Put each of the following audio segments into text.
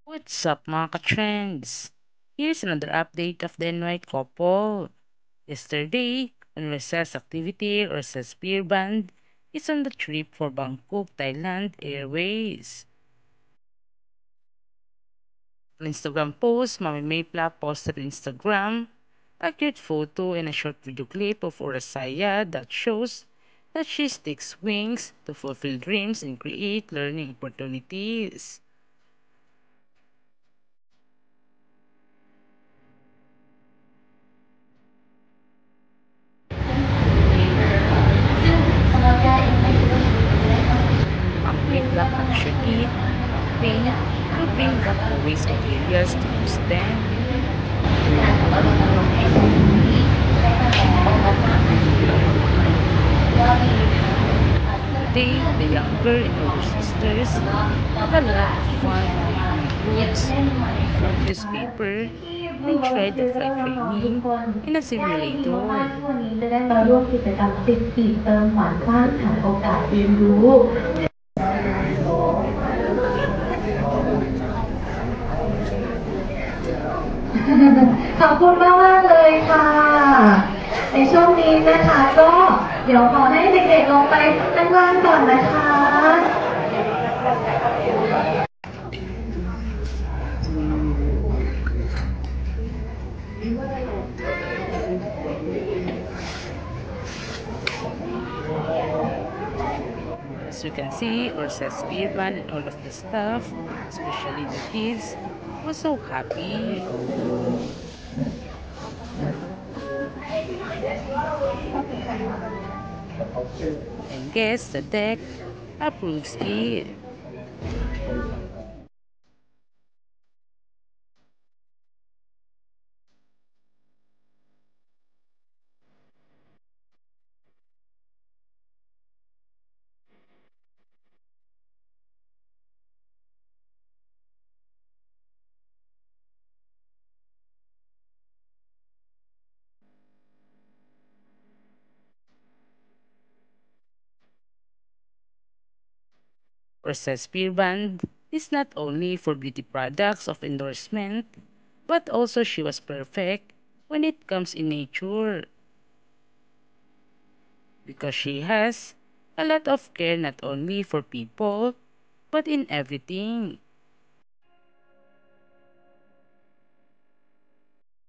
What's up mga ka-trends? Here's another update of the NY couple. Yesterday, on recess activity or recess beer band is on the trip for Bangkok, Thailand Airways. On Instagram post, Mami Maypla posted on Instagram a cute photo and a short video clip of Orasaya that shows that she takes wings to fulfill dreams and create learning opportunities. Mami Maypla captioned it, think to bring back always of areas to use them. They, the younger and older sisters, had a lot of fun making books from newspaper and tried the flight training in a simulator. มาร่วมกิจกรรมติดปีกเติมฝันสร้างสรรค์โอกาสเรียนรู้ขอบคุณมากเลยค่ะในช่วงนี้นะคะก็เดี๋ยวขอให้เด็กๆลงไปข้างล่างก่อนนะคะ As you can see, Ursa's Spearman and all of the staff, especially the kids, was so happy. And guess the deck approves it. Ursa's Spearband is not only for beauty products of endorsement, but also she was perfect when it comes in nature because she has a lot of care not only for people but in everything.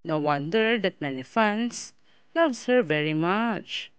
No wonder that many fans loves her very much.